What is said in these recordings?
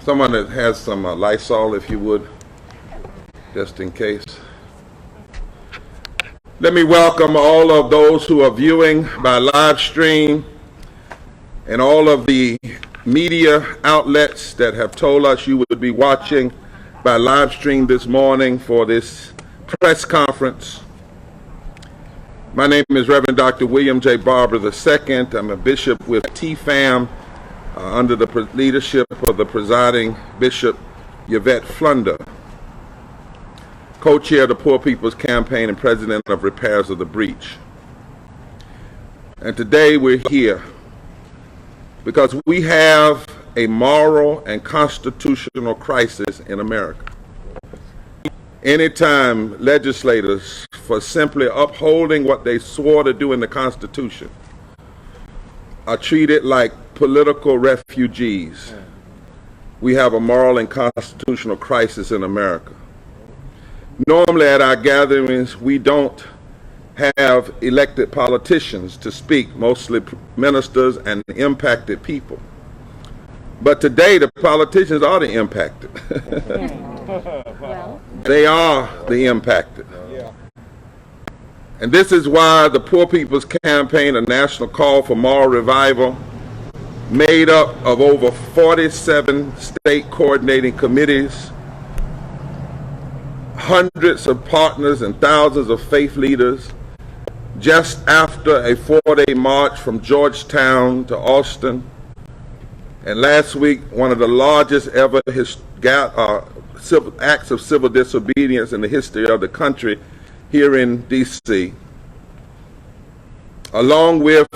Someone that has some Lysol, if you would, just in case. Let me welcome all of those who are viewing by live stream and all of the media outlets that have told us you would be watching by live stream this morning for this press conference. My name is Reverend Dr. William J. Barber II. I'm a bishop with TFAM under the leadership of the presiding Bishop Yvette Flunder, co-chair of the Poor People's Campaign and president of Repairs of the Breach. And today we're here because we have a moral and constitutional crisis in America. Anytime legislators, for simply upholding what they swore to do in the Constitution, are treated like political refugees, we have a moral and constitutional crisis in America. Normally at our gatherings, we don't have elected politicians to speak, mostly ministers and impacted people. But today, the politicians are the impacted. They are the impacted. And this is why the Poor People's Campaign, a national call for moral revival, made up of over 47 state coordinating committees, hundreds of partners and thousands of faith leaders, just after a 4-day march from Georgetown to Austin, and last week, one of the largest ever acts of civil disobedience in the history of the country here in D.C., along with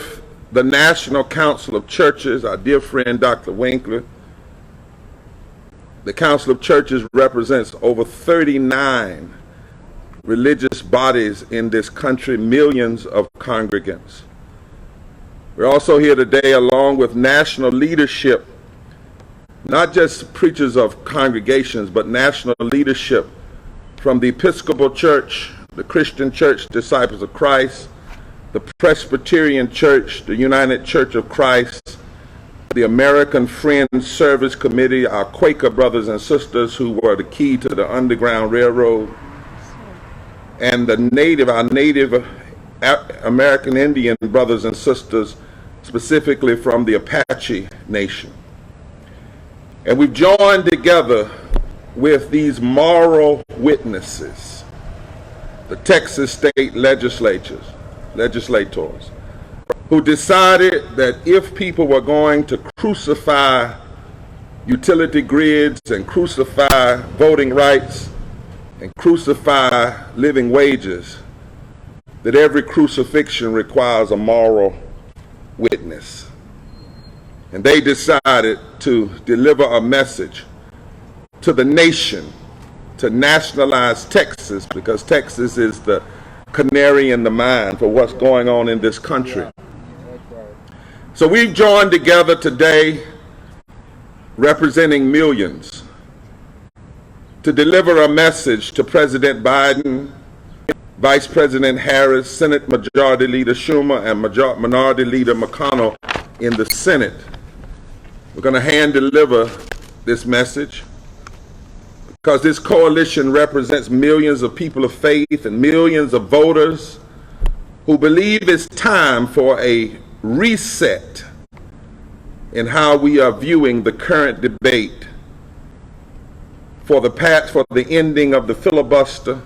the National Council of Churches, our dear friend Dr. Winkler. The Council of Churches represents over 39 religious bodies in this country, millions of congregants. We're also here today along with national leadership, not just preachers of congregations, but national leadership from the Episcopal Church, the Christian Church, Disciples of Christ, the Presbyterian Church, the United Church of Christ, the American Friends Service Committee, our Quaker brothers and sisters who were the key to the Underground Railroad, and our Native American Indian brothers and sisters, specifically from the Apache Nation. And we've joined together with these moral witnesses, the Texas state legislators, who decided that if people were going to crucify utility grids and crucify voting rights and crucify living wages, that every crucifixion requires a moral witness. And they decided to deliver a message to the nation to nationalize Texas, because Texas is the canary in the mine for what's going on in this country. So we've joined together today, representing millions, to deliver a message to President Biden, Vice President Harris, Senate Majority Leader Schumer, and Minority Leader McConnell in the Senate. We're going to hand deliver this message because this coalition represents millions of people of faith and millions of voters who believe it's time for a reset in how we are viewing the current debate for the ending of the filibuster,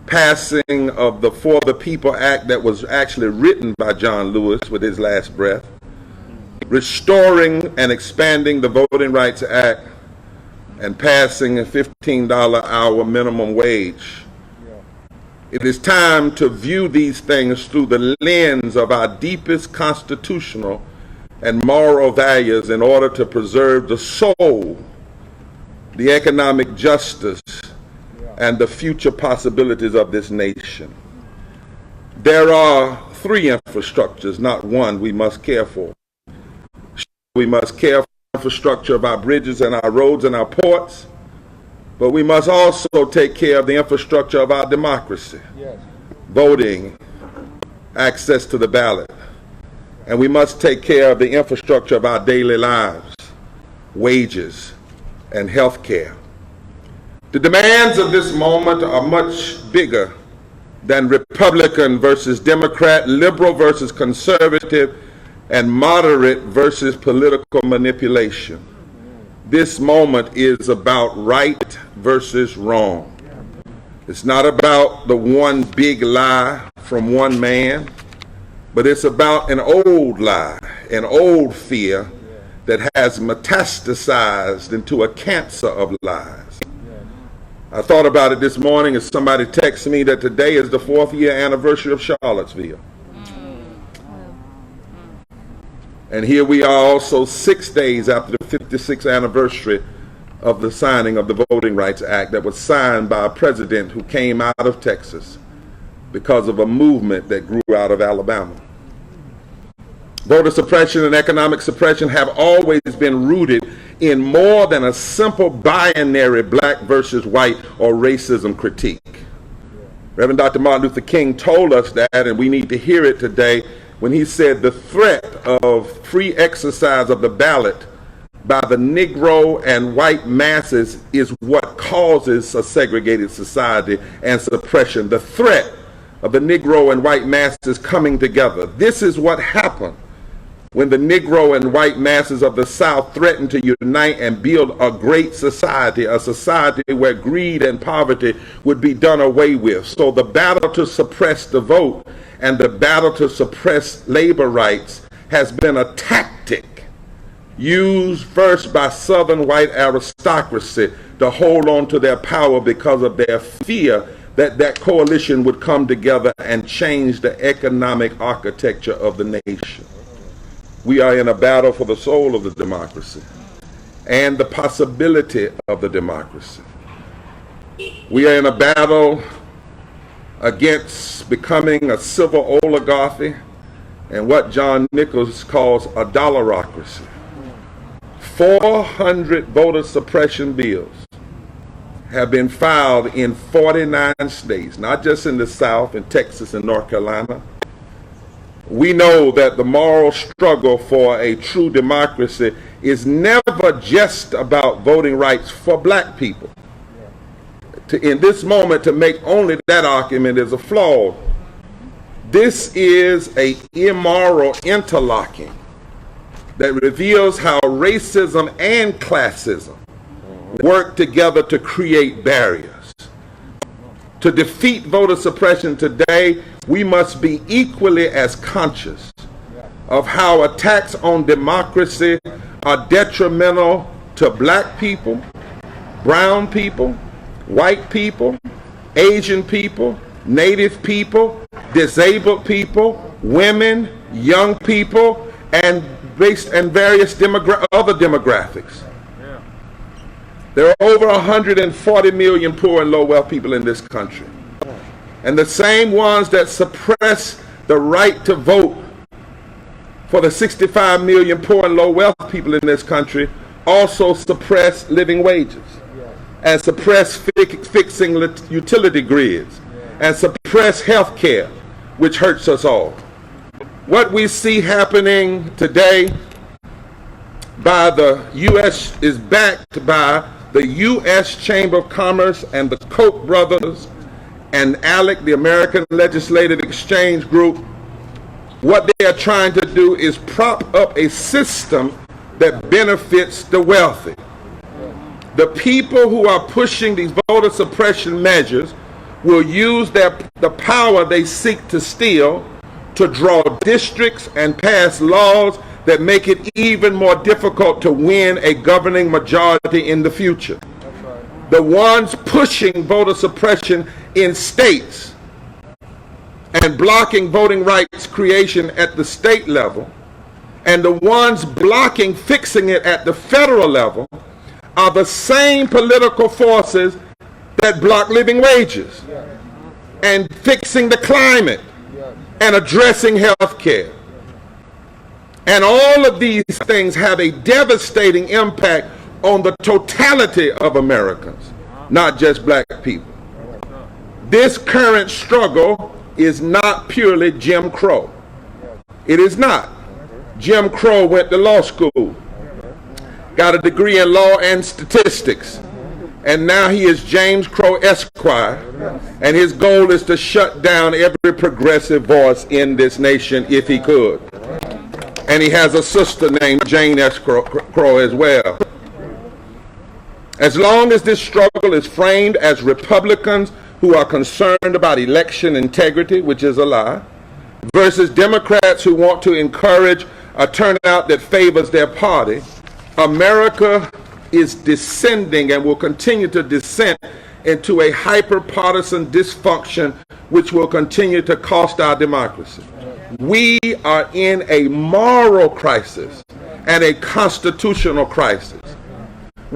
passing of the For the People Act that was actually written by John Lewis with his last breath, restoring and expanding the Voting Rights Act, and passing a $15 hour minimum wage. It is time to view these things through the lens of our deepest constitutional and moral values in order to preserve the soul, the economic justice, and the future possibilities of this nation. There are 3 infrastructures, not one, we must care for. We must care for the infrastructure of our bridges and our roads and our ports, but we must also take care of the infrastructure of our democracy, voting, access to the ballot. And we must take care of the infrastructure of our daily lives, wages, and health care. The demands of this moment are much bigger than Republican versus Democrat, liberal versus conservative, and moderate versus political manipulation. This moment is about right versus wrong. It's not about the one big lie from one man, but it's about an old lie, an old fear that has metastasized into a cancer of lies. I thought about it this morning as somebody texted me that today is the 4th year anniversary of Charlottesville. And here we are also 6 days after the 56th anniversary of the signing of the Voting Rights Act that was signed by a president who came out of Texas because of a movement that grew out of Alabama. Voter suppression and economic suppression have always been rooted in more than a simple binary black versus white or racism critique. Reverend Dr. Martin Luther King told us that, and we need to hear it today, when he said the threat of free exercise of the ballot by the Negro and white masses is what causes a segregated society and suppression. The threat of the Negro and white masses coming together. This is what happened when the Negro and white masses of the South threatened to unite and build a great society, a society where greed and poverty would be done away with. So the battle to suppress the vote and the battle to suppress labor rights has been a tactic used first by Southern white aristocracy to hold on to their power because of their fear that that coalition would come together and change the economic architecture of the nation. We are in a battle for the soul of the democracy and the possibility of the democracy. We are in a battle against becoming a civil oligarchy and what John Nichols calls a dollarocracy. 400 voter suppression bills have been filed in 49 states, not just in the South, in Texas and North Carolina. We know that the moral struggle for a true democracy is never just about voting rights for black people. In this moment, to make only that argument is a flaw. This is an immoral interlocking that reveals how racism and classism work together to create barriers. To defeat voter suppression today, we must be equally as conscious of how attacks on democracy are detrimental to black people, brown people, white people, Asian people, Native people, disabled people, women, young people, and various other demographics. There are over 140 million poor and low-wealth people in this country. And the same ones that suppress the right to vote for the 65 million poor and low-wealth people in this country also suppress living wages and suppress fixing utility grids and suppress health care, which hurts us all. What we see happening today by the U.S. is backed by the U.S. Chamber of Commerce and the Koch brothers and ALEC, the American Legislative Exchange Group. What they are trying to do is prop up a system that benefits the wealthy. The people who are pushing these voter suppression measures will use the power they seek to steal to draw districts and pass laws that make it even more difficult to win a governing majority in the future. Right. The ones pushing voter suppression in states and blocking voting rights creation at the state level, and the ones blocking fixing it at the federal level, are the same political forces that block living wages and fixing the climate and addressing health care. And all of these things have a devastating impact on the totality of Americans, not just black people. This current struggle is not purely Jim Crow. It is not. Jim Crow went to law school. got a degree in law and statistics. And now he is James Crow Esquire, and his goal is to shut down every progressive voice in this nation if he could. And he has a sister named Jane S. Crow as well. As long as this struggle is framed as Republicans who are concerned about election integrity, which is a lie, versus Democrats who want to encourage a turnout that favors their party, America is descending and will continue to descend into a hyper-partisan dysfunction which will continue to cost our democracy. We are in a moral crisis and a constitutional crisis.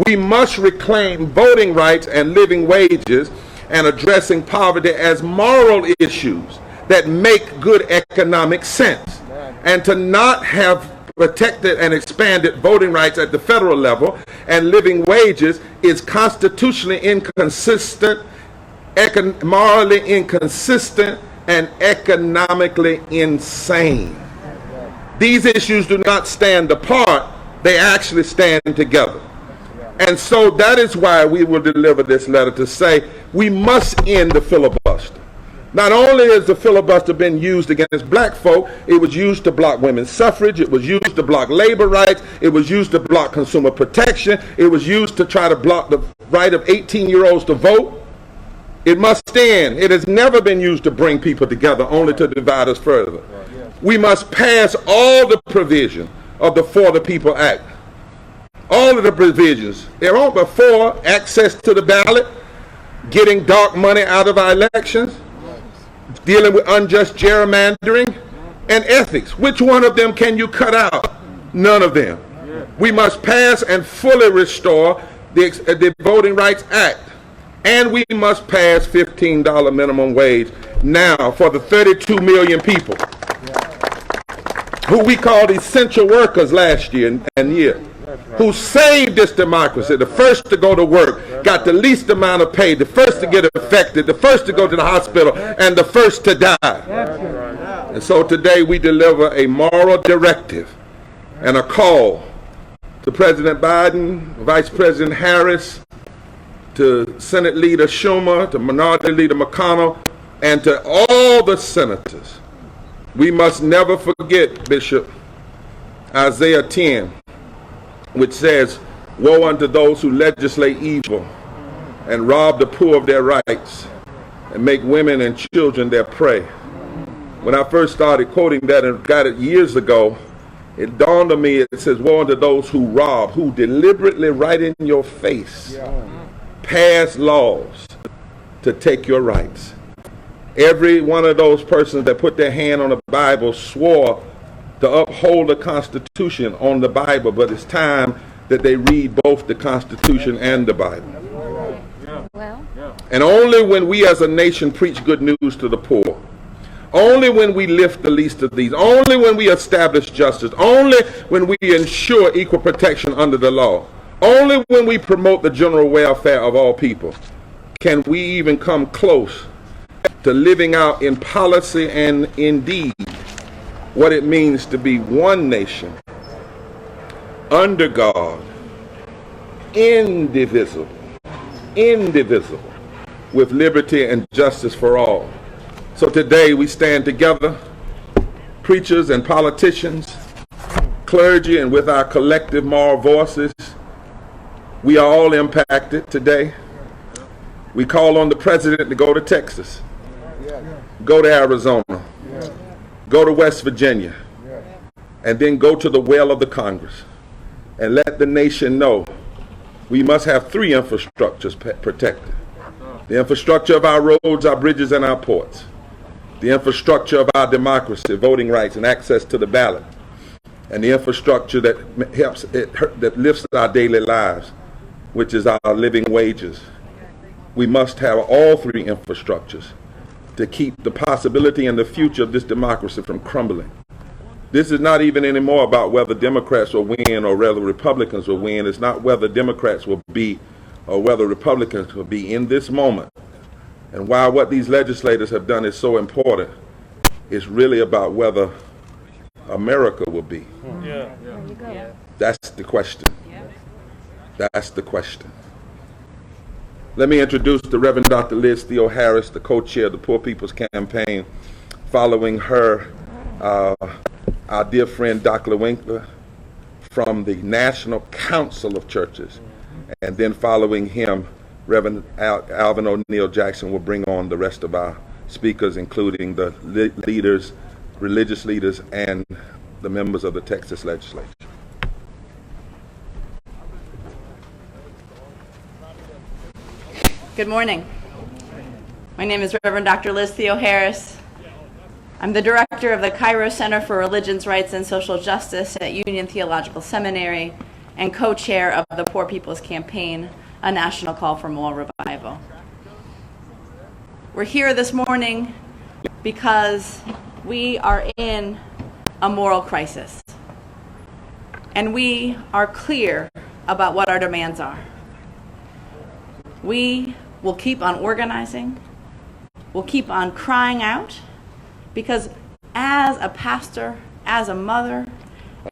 We must reclaim voting rights and living wages and addressing poverty as moral issues that make good economic sense. And to not have protected and expanded voting rights at the federal level and living wages is constitutionally inconsistent, morally inconsistent, and economically insane. These issues do not stand apart, they actually stand together. And so that is why we will deliver this letter to say we must end the filibuster. Not only has the filibuster been used against black folk, it was used to block women's suffrage, it was used to block labor rights, it was used to block consumer protection, it was used to try to block the right of 18-year-olds to vote. It must end. It has never been used to bring people together, only to divide us further. We must pass all the provisions of the For the People Act. All of the provisions. There are before access to the ballot, getting dark money out of our elections, dealing with unjust gerrymandering, and ethics. Which one of them can you cut out? None of them. We must pass and fully restore the Voting Rights Act. And we must pass $15 minimum wage now for the 32 million people who we called essential workers last year and year, who saved this democracy, the first to go to work, got the least amount of pay, the first to get affected, the first to go to the hospital, and the first to die. And so today we deliver a moral directive and a call to President Biden, Vice President Harris, to Senate Leader Schumer, to Minority Leader McConnell, and to all the senators. We must never forget, Bishop, Isaiah 10, which says, "Woe unto those who legislate evil and rob the poor of their rights and make women and children their prey." When I first started quoting that and got it years ago, it dawned on me, it says, "Woe unto those who rob," who deliberately right in your face pass laws to take your rights. Every one of those persons that put their hand on the Bible swore to uphold the Constitution on the Bible, but it's time that they read both the Constitution and the Bible. And only when we as a nation preach good news to the poor, only when we lift the least of these, only when we establish justice, only when we ensure equal protection under the law, only when we promote the general welfare of all people, can we even come close to living out in policy and in deed what it means to be one nation, under God, indivisible, with liberty and justice for all. So today we stand together, preachers and politicians, clergy, and with our collective moral voices, we are all impacted today. We call on the president to go to Texas, go to Arizona, go to West Virginia, and then go to the well of the Congress and let the nation know we must have three infrastructures protected. The infrastructure of our roads, our bridges, and our ports. The infrastructure of our democracy, voting rights, and access to the ballot. And the infrastructure that that lifts our daily lives, which is our living wages. We must have all three infrastructures to keep the possibility and the future of this democracy from crumbling. This is not even anymore about whether Democrats will win or whether Republicans will win. It's not whether Democrats will beat or whether Republicans will be in this moment. And while what these legislators have done is so important, it's really about whether America will be. That's the question. That's the question. Let me introduce the Reverend Dr. Liz Theo Harris, the co-chair of the Poor People's Campaign. Following her, our dear friend Dr. Winkler from the National Council of Churches. And then following him, Reverend Alvin O'Neill Jackson will bring on the rest of our speakers, including the leaders, religious leaders, and the members of the Texas legislature. Good morning. My name is Reverend Dr. Liz Theo Harris. I'm the director of the Cairo Center for Religions, Rights, and Social Justice at Union Theological Seminary and co-chair of the Poor People's Campaign, a national call for moral revival. We're here this morning because we are in a moral crisis, and we are clear about what our demands are. We will keep on organizing, we'll keep on crying out, because as a pastor, as a mother,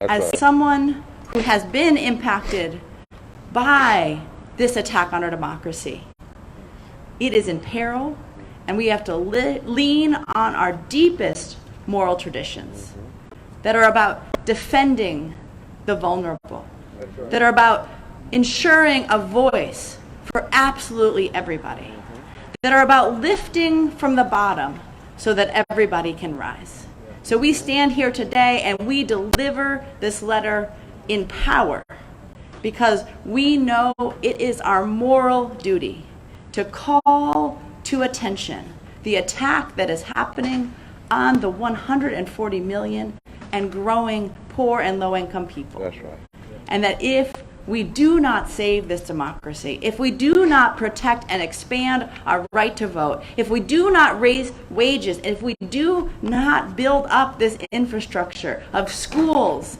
as someone who has been impacted by this attack on our democracy, it is in peril, and we have to lean on our deepest moral traditions that are about defending the vulnerable, that are about ensuring a voice for absolutely everybody, that are about lifting from the bottom so that everybody can rise. So we stand here today and we deliver this letter in power because we know it is our moral duty to call to attention the attack that is happening on the 140 million and growing poor and low-income people. That's right. And that if we do not save this democracy, if we do not protect and expand our right to vote, if we do not raise wages, if we do not build up this infrastructure of schools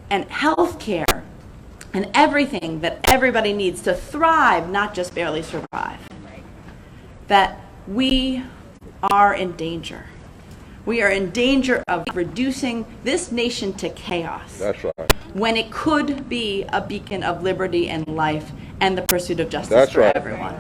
and health care and everything that everybody needs to thrive, not just barely survive, that we are in danger. We are in danger of reducing this nation to chaos. That's right. When it could be a beacon of liberty and life and the pursuit of justice That's for right. everyone.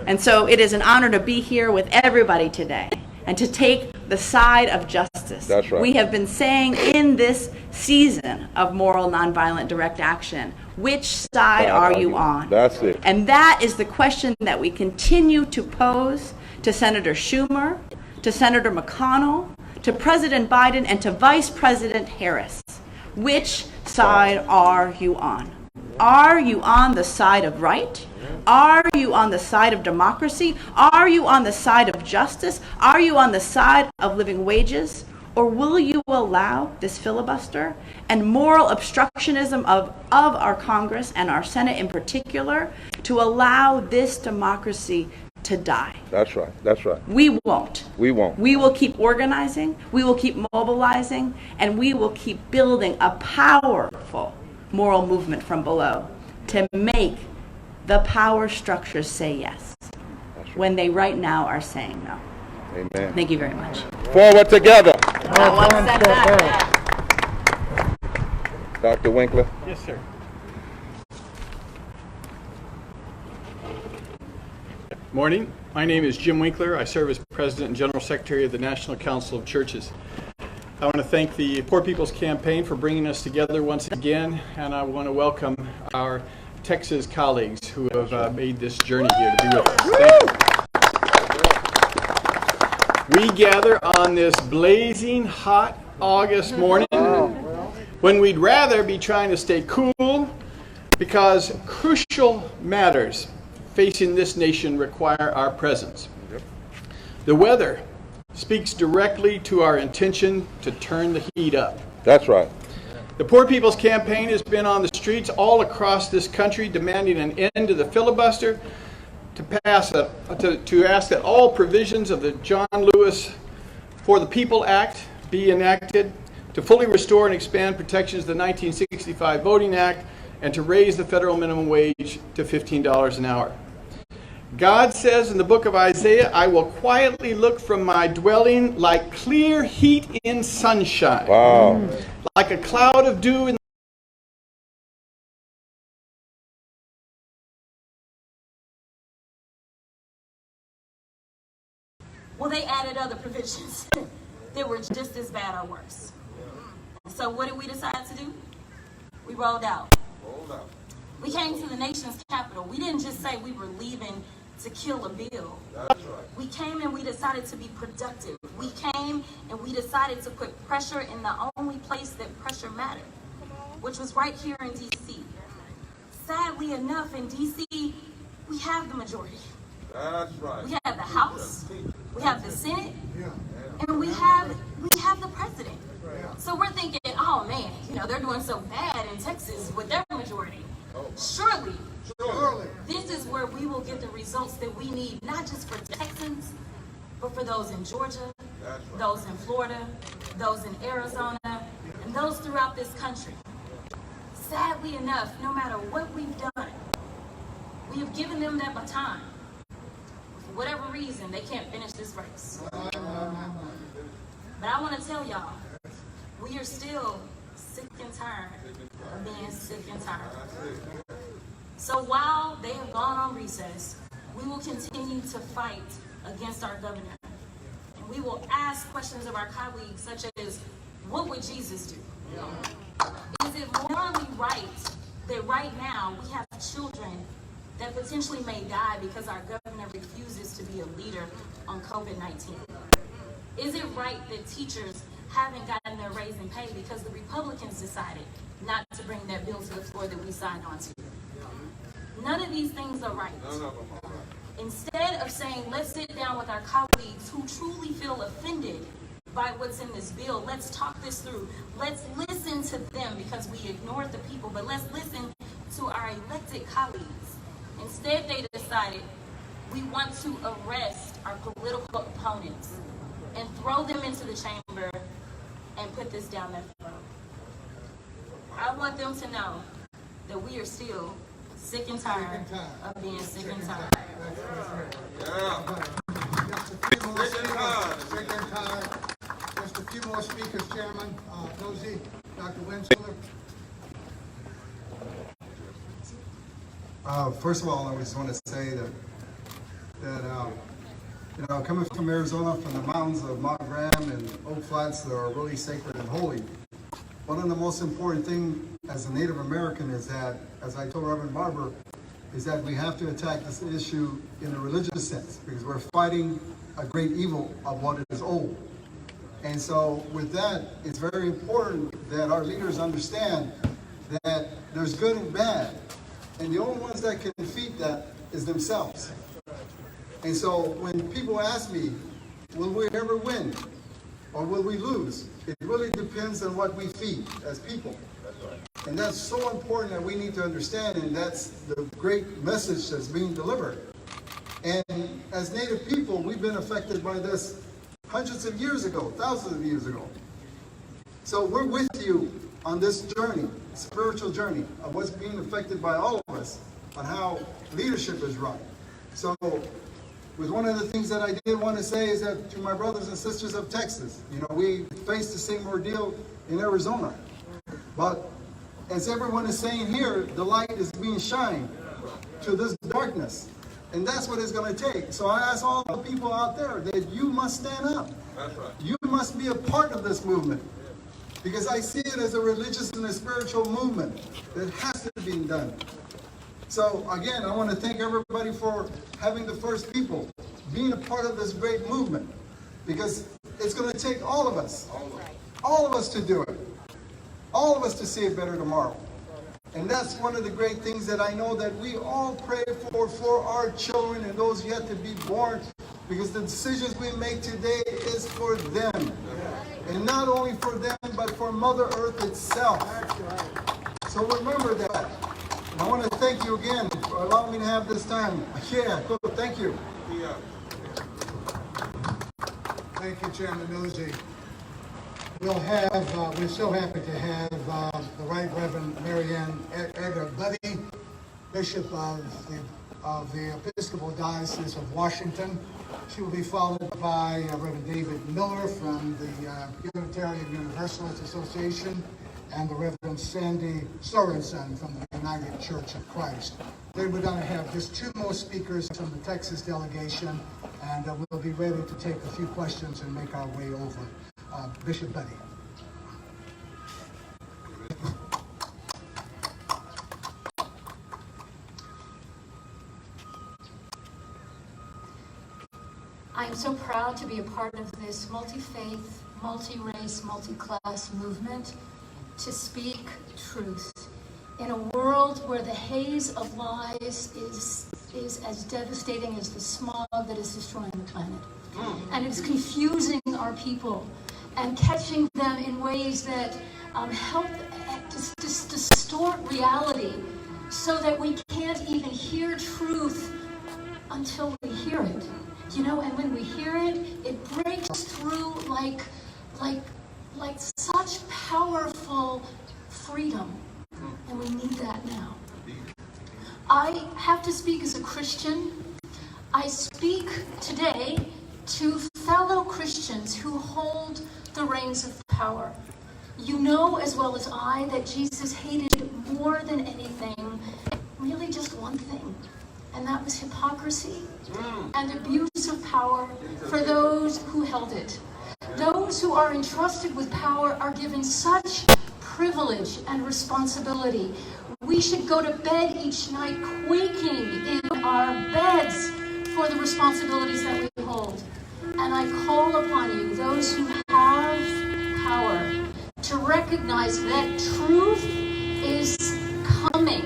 And so it is an honor to be here with everybody today and to take the side of justice. That's right. We have been saying in this season of moral nonviolent direct action, which side are you on? That's it. And that is the question that we continue to pose to Senator Schumer, to Senator McConnell, to President Biden, and to Vice President Harris. Which side are you on? Are you on the side of right? Are you on the side of democracy? Are you on the side of justice? Are you on the side of living wages? Or will you allow this filibuster and moral obstructionism of our Congress and our Senate in particular to allow this democracy to die? That's right. That's right. We won't. We won't. We will keep organizing, we will keep mobilizing, and we will keep building a powerful moral movement from below to make the power structures say yes when they right now are saying no. Amen. Thank you very much. Forward together. One step back. Dr. Winkler. Yes, sir. Morning. My name is Jim Winkler. I serve as President and General Secretary of the National Council of Churches. I want to thank the Poor People's Campaign for bringing us together once again, and I want to welcome our Texas colleagues who have made this journey here to be with us. We gather on this blazing hot August morning when we'd rather be trying to stay cool because crucial matters facing this nation require our presence. The weather speaks directly to our intention to turn the heat up. That's right. The Poor People's Campaign has been on the streets all across this country demanding an end to the filibuster, to ask that all provisions of the John Lewis For the People Act be enacted, to fully restore and expand protections of the 1965 Voting Act, and to raise the federal minimum wage to $15 an hour. God says in the book of Isaiah, I will quietly look from my dwelling like clear heat in sunshine. Wow. Like a cloud of dew in Well, they added other provisions that were just as bad or worse. So what did we decide to do? We rolled out. We came to the nation's capital. We didn't just say we were leaving to kill a bill. That's right. We came and we decided to be productive. We came and we decided to put pressure in the only place that pressure mattered, which was right here in D.C. Sadly enough, in D.C., we have the majority. That's right. We have the House, we have the Senate, and we have the president. So we're thinking, oh man, they're doing so bad in Texas with their majority. Surely, this is where we will get the results that we need, not just for Texans, but for those in Georgia, those in Florida, those in Arizona, and those throughout this country. Sadly enough, no matter what we've done, we have given them that baton. For whatever reason, they can't finish this race. But I want to tell y'all, we are still sick and tired of being sick and tired. So while they have gone on recess, we will continue to fight against our governor. And we will ask questions of our colleagues such as, what would Jesus do? Is it morally right that right now we have children that potentially may die because our governor refuses to be a leader on COVID-19? Is it right that teachers haven't gotten their raise in pay because the Republicans decided not to bring that bill to the floor that we signed on to? None of these things are right. Instead of saying, let's sit down with our colleagues who truly feel offended by what's in this bill, let's talk this through. Let's listen to them because we ignored the people, but let's listen to our elected colleagues. Instead, they decided we want to arrest our political opponents and throw them into the chamber and put this down their throat. I want them to know that we are still sick and tired of being sick and tired. Just a few more speakers, Chairman. Nosy, Dr. Winsler. First of all, I just want to say that coming from Arizona, from the mountains of Mount Graham and Oak Flats that are really sacred and holy, one of the most important things as a Native American is that, as I told Reverend Barber, is that we have to attack this issue in a religious sense, because we're fighting a great evil of what is old. And so with that, it's very important that our leaders understand that there's good and bad, and the only ones that can defeat that is themselves. And so when people ask me, will we ever win or will we lose? It really depends on what we feed as people. And that's so important that we need to understand, and that's the great message that's being delivered. And as Native people, we've been affected by this hundreds of years ago, thousands of years ago. So we're with you on this journey, spiritual journey, of what's being affected by all of us, on how leadership is run. So with one of the things that I did want to say is that to my brothers and sisters of Texas, we face the same ordeal in Arizona. But as everyone is saying here, the light is being shined to this darkness. And that's what it's going to take. So I ask all the people out there that you must stand up. That's right. You must be a part of this movement. Because I see it as a religious and a spiritual movement that has to be done. So again, I want to thank everybody for having the first people being a part of this great movement. Because it's going to take all of us to do it. All of us to see it better tomorrow. And that's one of the great things that I know that we all pray for our children and those yet to be born, because the decisions we make today is for them. And not only for them, but for Mother Earth itself. So remember that. And I want to thank you again for allowing me to have this time. Yeah, cool. Thank you. Thank you, Chairman Nosy. We're so happy to have the Right Reverend Marianne Edgar Buddy, Bishop of the Episcopal Diocese of Washington. She will be followed by Reverend David Miller from the Unitarian Universalist Association, and the Reverend Sandy Sorensen from the United Church of Christ. Then we're going to have just two more speakers from the Texas delegation, and we'll be ready to take a few questions and make our way over. Bishop Buddy. I am so proud to be a part of this multi-faith, multi-race, multi-class movement to speak truth in a world where the haze of lies is as devastating as the smog that is destroying the planet. And it's confusing our people and catching them in ways that help to distort reality so that we can't even hear truth until we hear it. You know, and when we hear it, it breaks through like such powerful freedom. And we need that now. I have to speak as a Christian. I speak today to fellow Christians who hold the reins of power. You know as well as I that Jesus hated more than anything, really just one thing, and that was hypocrisy and abuse of power for those who held it. Those who are entrusted with power are given such privilege and responsibility. We should go to bed each night quaking in our beds for the responsibilities that we hold. And I call upon you, those who have power, to recognize that truth is coming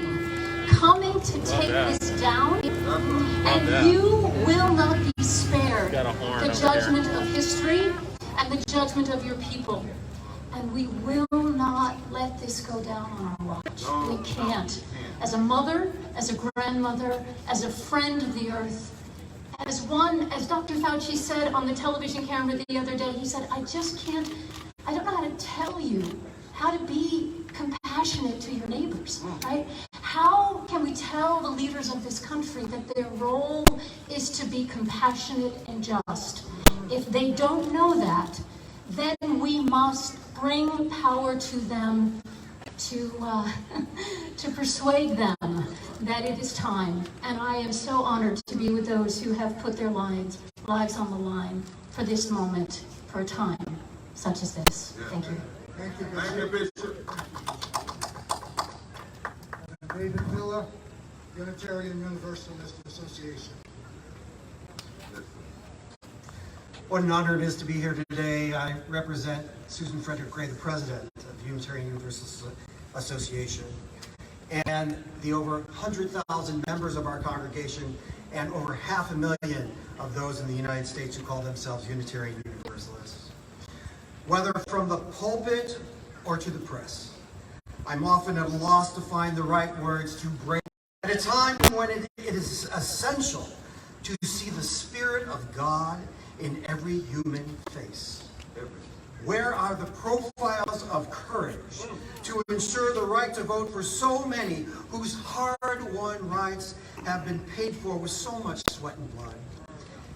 to take this down, and you will not be spared the judgment of history and the judgment of your people. And we will not let this go down on our watch. We can't. As a mother, as a grandmother, as a friend of the earth, as Dr. Fauci said on the television camera the other day, he said, I don't know how to tell you how to be compassionate to your neighbors, right? How can we tell the leaders of this country that their role is to be compassionate and just? If they don't know that, then we must bring power to them to persuade them that it is time. And I am so honored to be with those who have put their lives on the line for this moment, for a time such as this. Thank you. Thank you, Bishop. David Miller, Unitarian Universalist Association. What an honor it is to be here today. I represent Susan Frederick Gray, the president of the Unitarian Universalist Association, and the over 100,000 members of our congregation and over 500,000 of those in the United States who call themselves Unitarian Universalists. Whether from the pulpit or to the press, I'm often at a loss to find the right words to break at a time when it is essential to see the Spirit of God in every human face. Where are the profiles of courage to ensure the right to vote for so many whose hard-won rights have been paid for with so much sweat and blood,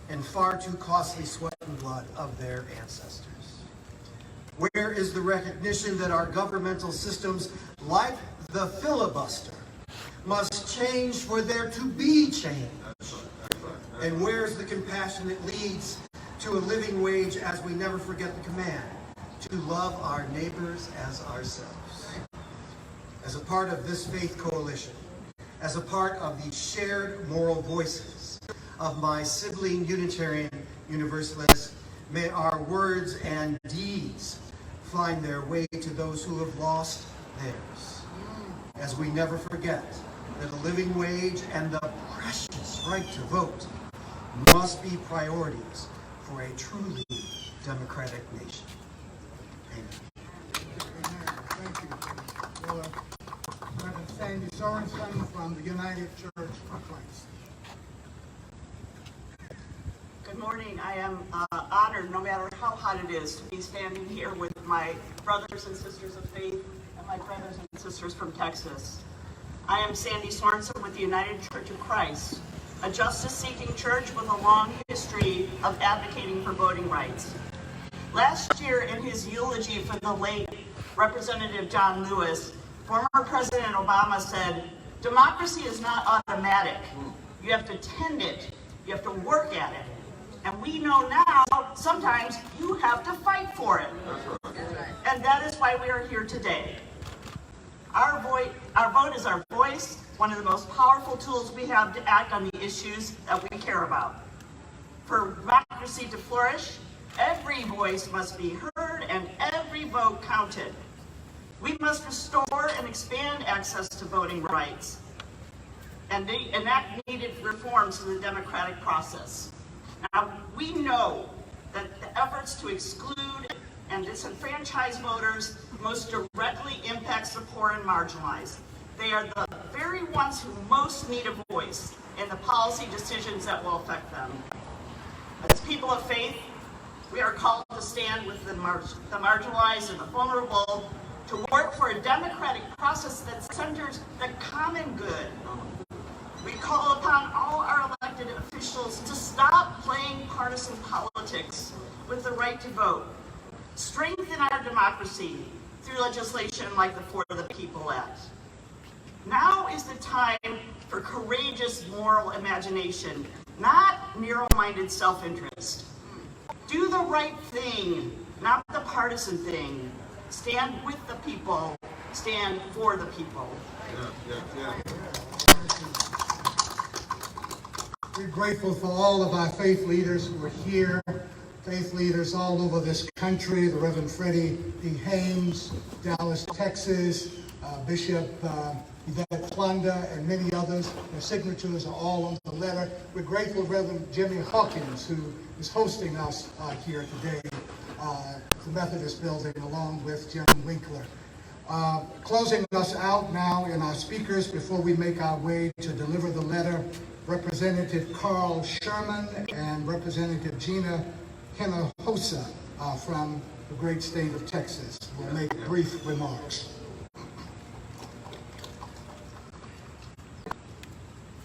and far too costly sweat and blood of their ancestors? Where is the recognition that our governmental systems, like the filibuster, must change for there to be change? And where's the compassion that leads to a living wage as we never forget the command to love our neighbors as ourselves? As a part of this faith coalition, as a part of the shared moral voices of my sibling Unitarian Universalists, may our words and deeds find their way to those who have lost theirs. As we never forget that a living wage and the precious right to vote must be priorities for a truly democratic nation. Amen. Thank you. Well, Reverend Sandy Sorensen from the United Church of Christ. Good morning. I am honored, no matter how hot it is, to be standing here with my brothers and sisters of faith and my brothers and sisters from Texas. I am Sandy Sorensen with the United Church of Christ, a justice-seeking church with a long history of advocating for voting rights. Last year, in his eulogy for the late Representative John Lewis, former President Obama said, "Democracy is not automatic. You have to tend it. You have to work at it." And we know now, sometimes you have to fight for it. And that is why we are here today. Our vote is our voice, one of the most powerful tools we have to act on the issues that we care about. For democracy to flourish, every voice must be heard and every vote counted. We must restore and expand access to voting rights and enact needed reforms to the democratic process. Now, we know that the efforts to exclude and disenfranchise voters most directly impacts the poor and marginalized. They are the very ones who most need a voice in the policy decisions that will affect them. As people of faith, we are called to stand with the marginalized and the vulnerable, to work for a democratic process that centers the common good. We call upon all our elected officials to stop playing partisan politics with the right to vote, strengthen our democracy through legislation like the For the People Act. Now is the time for courageous moral imagination, not narrow-minded self-interest. Do the right thing, not the partisan thing. Stand with the people, stand for the people. We're grateful for all of our faith leaders who are here, faith leaders all over this country, the Reverend Freddie D. Haynes, Dallas, Texas, Bishop Yvette Plunda, and many others. Their signatures are all on the letter. We're grateful for Reverend Jimmy Hawkins, who is hosting us here today at the Methodist Building, along with Jim Winkler. Closing us out now in our speakers before we make our way to deliver the letter, Representative Carl Sherman and Representative Gina Hinojosa from the great state of Texas will make brief remarks.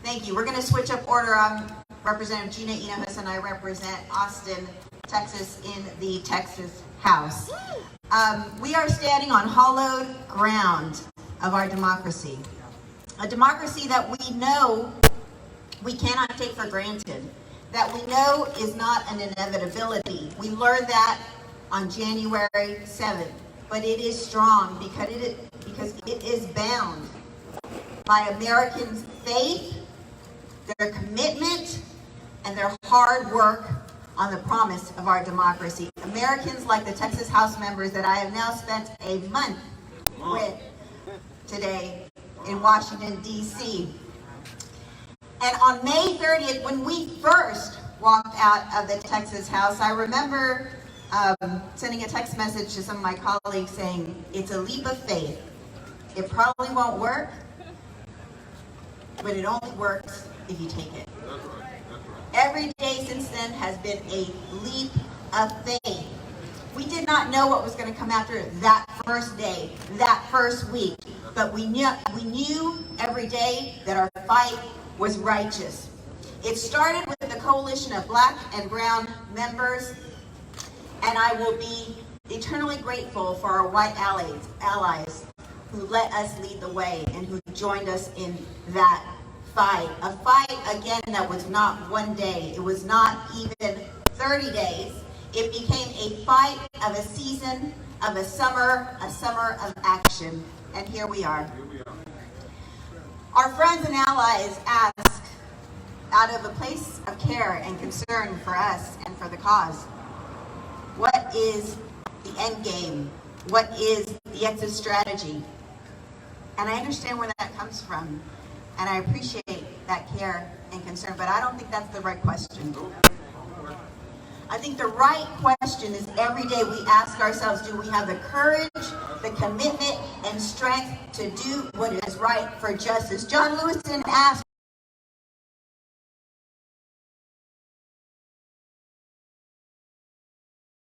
Thank you. We're going to switch up order. I'm Representative Gina Hinojosa and I represent Austin, Texas in the Texas House. We are standing on hallowed ground of our democracy. A democracy that we know we cannot take for granted, that we know is not an inevitability. We learned that on January 7th, but it is strong because it is bound by Americans' faith, their commitment, and their hard work on the promise of our democracy. Americans like the Texas House members that I have now spent a month with today in Washington, D.C. And on May 30th, when we first walked out of the Texas House, I remember sending a text message to some of my colleagues saying, it's a leap of faith. It probably won't work, but it only works if you take it. That's right. Every day since then has been a leap of faith. We did not know what was going to come after that first day, that first week, but we knew every day that our fight was righteous. It started with the coalition of black and brown members, and I will be eternally grateful for our white allies who let us lead the way and who joined us in that fight. A fight, again, that was not one day. It was not even 30 days. It became a fight of a season, of a summer of action. And here we are. Our friends and allies ask, out of a place of care and concern for us and for the cause, what is the end game? What is the exit strategy? And I understand where that comes from, and I appreciate that care and concern, but I don't think that's the right question. I think the right question is every day we ask ourselves, do we have the courage, the commitment, and strength to do what is right for justice? John Lewis didn't ask,